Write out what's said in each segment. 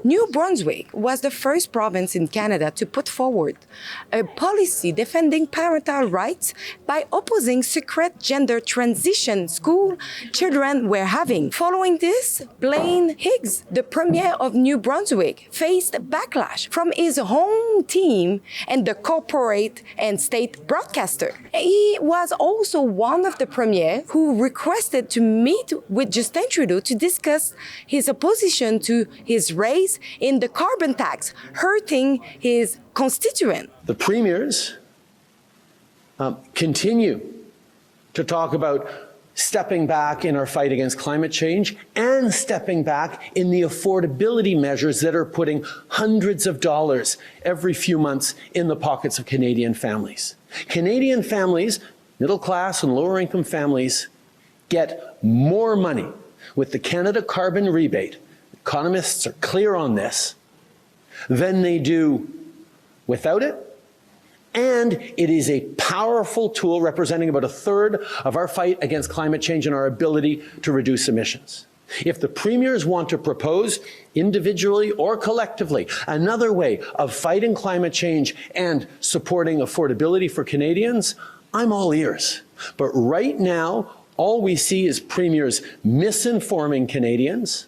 New Brunswick was the first province in Canada to put forward a policy defending parental rights by opposing secret gender transition school children were having. Following this, Blaine Higgs, the Premier of New Brunswick, faced backlash from his home team and the corporate and state broadcaster. He was also one of the premiers who requested to meet with Justin Trudeau to discuss his opposition to his raise in the carbon tax, hurting his constituent. The premiers continue to talk about stepping back in our fight against climate change and stepping back in the affordability measures that are putting hundreds of dollars every few months in the pockets of Canadian families. Canadian families, middle class and lower income families, get more money with the Canada carbon rebate. Economists are clear on this, than they do without it. And it is a powerful tool representing about a third of our fight against climate change and our ability to reduce emissions. If the premiers want to propose, individually or collectively, another way of fighting climate change and supporting affordability for Canadians, I'm all ears. But right now, all we see is premiers misinforming Canadians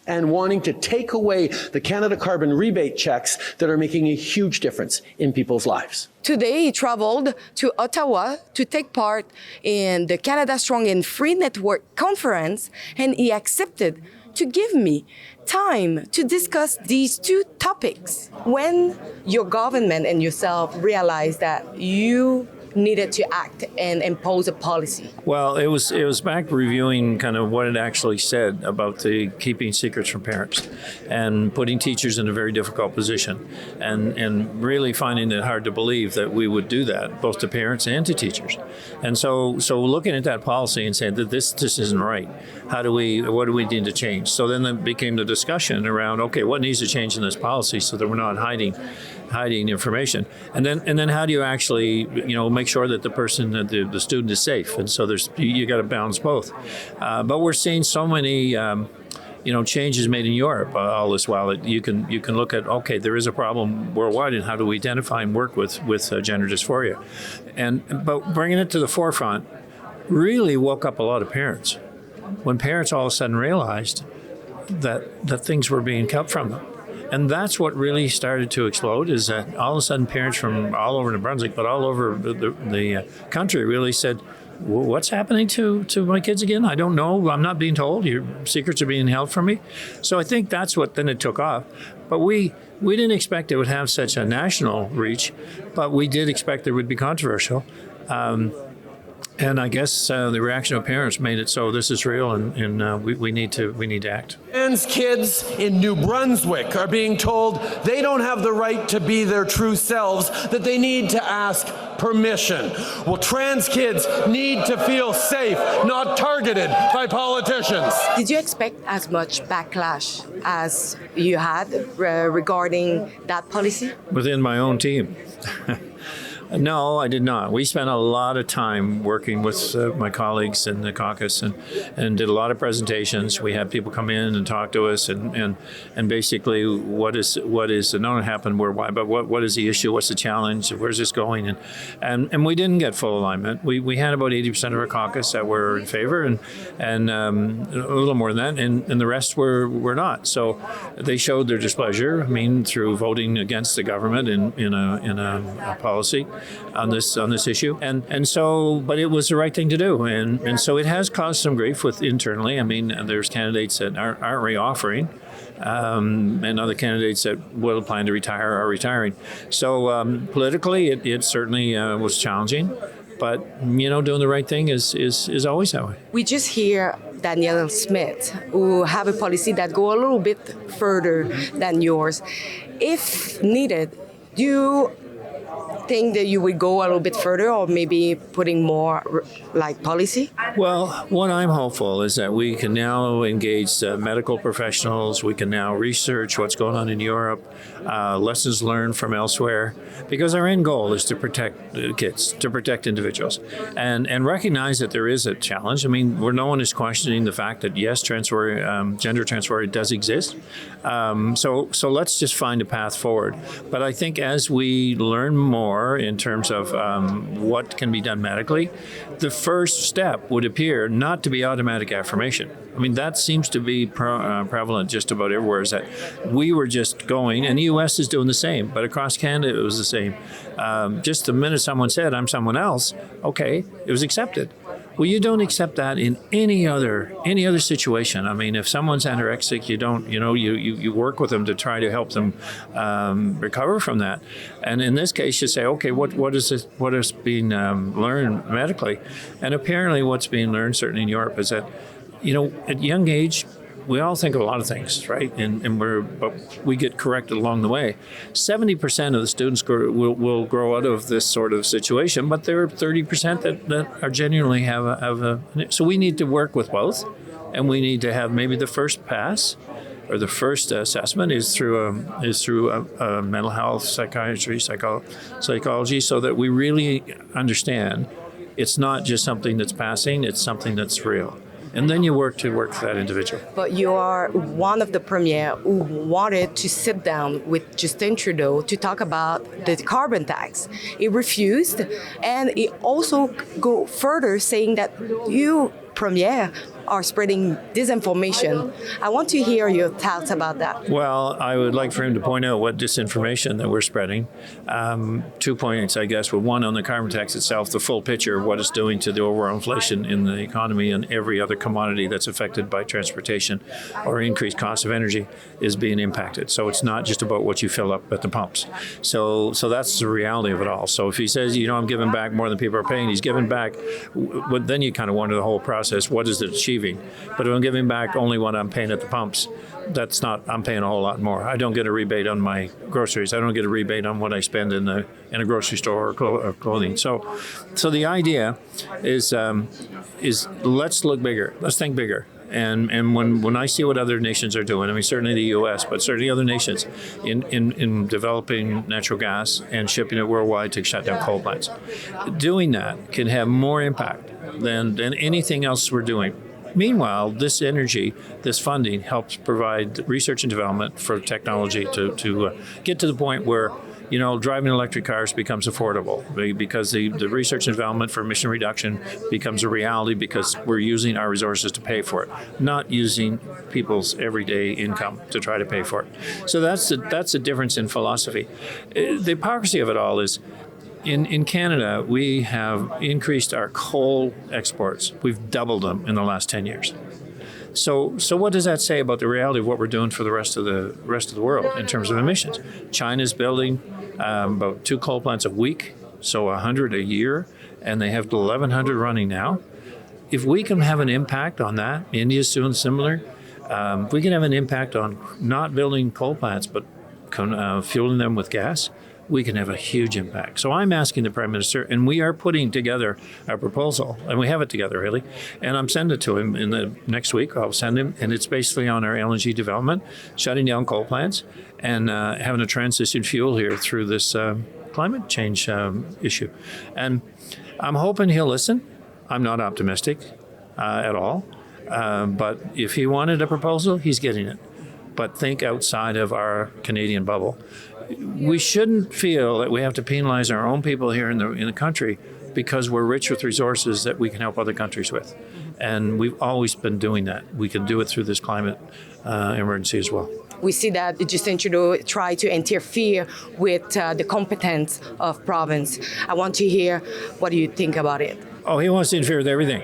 and wanting to take away the Canada carbon rebate checks that are making a huge difference in people's lives. Today, he traveled to Ottawa to take part in the Canada Strong and Free Network conference, and he accepted to give me time to discuss these two topics. When your government and yourself realized that you needed to act and impose a policy? Well, it was back reviewing kind of what it actually said about the keeping secrets from parents and putting teachers in a very difficult position and really finding it hard to believe that we would do that, both to parents and to teachers. And so looking at that policy and saying that this isn't right. What do we need to change? So then it became the discussion around, okay, what needs to change in this policy so that we're not hiding information, and then how do you actually make sure that the student is safe? And so you got to balance both. But we're seeing so many changes made in Europe all this while that you can look at, okay, there is a problem worldwide, and how do we identify and work with gender dysphoria, but bringing it to the forefront really woke up a lot of parents when parents all of a sudden realized that things were being kept from them. And that's what really started to explode, is that all of a sudden parents from all over New Brunswick, but all over the country really said, what's happening to my kids again? I don't know. I'm not being told. Your secrets are being held from me. So I think that's what then it took off. But we didn't expect it would have such a national reach, but we did expect it would be controversial. And I guess the reaction of parents made it so this is real, and we need to act. Trans kids in New Brunswick are being told they don't have the right to be their true selves, that they need to ask permission. Well, trans kids need to feel safe, not targeted by politicians. Did you expect as much backlash as you had regarding that policy? Within my own team. No, I did not. We spent a lot of time working with my colleagues in the caucus and did a lot of presentations. We had people come in and talk to us and basically what is not happened why, but what is the issue? What's the challenge? Where's this going? And we didn't get full alignment. We had about 80% of our caucus that were in favor and a little more than that, and the rest were not. So they showed their displeasure, through voting against the government in a policy on this issue, and so, but it was the right thing to do, and so it has caused some grief internally. There's candidates that aren't re-offering, and other candidates that will plan to retire are retiring. So politically, it certainly was challenging, but doing the right thing is always that way. We just hear Danielle Smith, who have a policy that go a little bit further than yours. If needed, do you think that you would go a little bit further, or maybe putting more like policy? Well, what I'm hopeful is that we can now engage medical professionals. We can now research what's going on in Europe, lessons learned from elsewhere, because our end goal is to protect kids, to protect individuals, and recognize that there is a challenge. I mean, where no one is questioning the fact that yes, gender transfer does exist. So let's just find a path forward. But I think as we learn more in terms of what can be done medically, the first step would appear not to be automatic affirmation. I mean, that seems to be prevalent just about everywhere, is that we were just going, and the U.S. is doing the same, but across Canada it was the same. Just the minute someone said, I'm someone else, okay, it was accepted. Well, you don't accept that in any other situation. I mean, if someone's anorexic, you work with them to try to help them recover from that. And in this case, you say, okay, what is being learned medically? And apparently, what's being learned, certainly in Europe, is that at young age, we all think of a lot of things, right? But we get corrected along the way. 70% of the students will grow out of this sort of situation, but there are 30% that are genuinely have a. So we need to work with both, and we need to have maybe the first pass, or the first assessment is through a mental health, psychiatry, psychology, so that we really understand it's not just something that's passing; it's something that's real. And then you work with that individual. But you are one of the premier who wanted to sit down with Justin Trudeau to talk about the carbon tax. He refused, and he also go further, saying that you, premier, are spreading disinformation. I want to hear your thoughts about that. Well, I would like for him to point out what disinformation that we're spreading. 2 points, I guess. Well, one, on the carbon tax itself, the full picture of what it's doing to the overall inflation in the economy and every other commodity that's affected by transportation or increased cost of energy is being impacted. So it's not just about what you fill up at the pumps. So that's the reality of it all. So if he says, I'm giving back more than people are paying, he's giving back, but then you kind of wonder the whole process, what is it achieving? But if I'm giving back only what I'm paying at the pumps, I'm paying a whole lot more. I don't get a rebate on my groceries. I don't get a rebate on what I spend in a grocery store or clothing. So the idea is let's look bigger. Let's think bigger. And when I see what other nations are doing, I mean, certainly the U.S., but certainly other nations in developing natural gas and shipping it worldwide to shut down coal plants, doing that can have more impact than anything else we're doing. Meanwhile, this energy, this funding helps provide research and development for technology to get to the point where driving electric cars becomes affordable, because the research and development for emission reduction becomes a reality because we're using our resources to pay for it, not using people's everyday income to try to pay for it. So that's the difference in philosophy. The hypocrisy of it all is, in Canada, we have increased our coal exports. We've doubled them in the last 10 years. So what does that say about the reality of what we're doing for the rest of the world in terms of emissions? China's building about 2 coal plants a week, so 100 a year, and they have 1,100 running now. If we can have an impact on that, India's doing similar. If we can have an impact on not building coal plants, but fueling them with gas, we can have a huge impact. So I'm asking the Prime Minister, and we are putting together a proposal, and we have it together, really, and I'm sending it to him in the next week. I'll send him, and it's basically on our LNG development, shutting down coal plants, and having a transition fuel here through this climate change issue. And I'm hoping he'll listen. I'm not optimistic at all, but if he wanted a proposal, he's getting it. But think outside of our Canadian bubble. We shouldn't feel that we have to penalize our own people here in the country because we're rich with resources that we can help other countries with. And we've always been doing that. We can do it through this climate emergency as well. We see that Justin Trudeau tried to interfere with the competence of province. I want to hear what do you think about it. Oh, he wants to interfere with everything.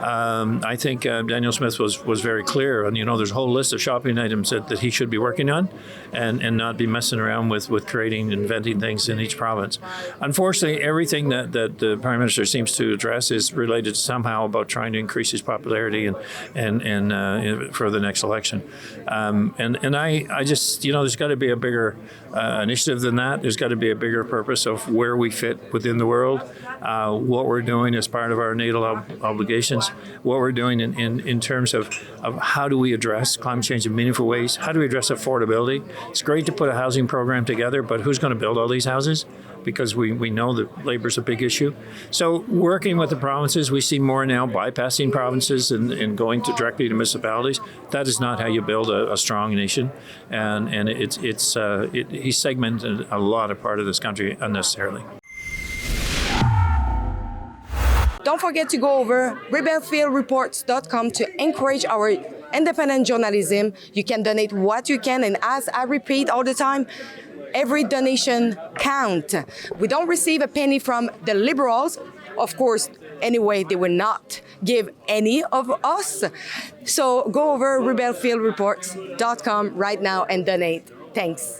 I think Daniel Smith was very clear, and there's a whole list of shopping items that he should be working on, and not be messing around with creating, inventing things in each province. Unfortunately, everything that the Prime Minister seems to address is related somehow about trying to increase his popularity and for the next election. And I just there's got to be a bigger initiative than that. There's got to be a bigger purpose of where we fit within the world, what we're doing as part of our natal obligations, what we're doing in terms of how do we address climate change in meaningful ways, how do we address affordability. It's great to put a housing program together, but who's going to build all these houses? Because we know that labor's a big issue. So working with the provinces, we see more now bypassing provinces and going directly to municipalities. That is not how you build a strong nation. And he segmented a lot of part of this country unnecessarily. Don't forget to go over rebelfieldreports.com to encourage our independent journalism. You can donate what you can, and as I repeat all the time, every donation counts. We don't receive a penny from the Liberals. Of course, anyway, they will not give any of us. So go over rebelfieldreports.com right now and donate. Thanks.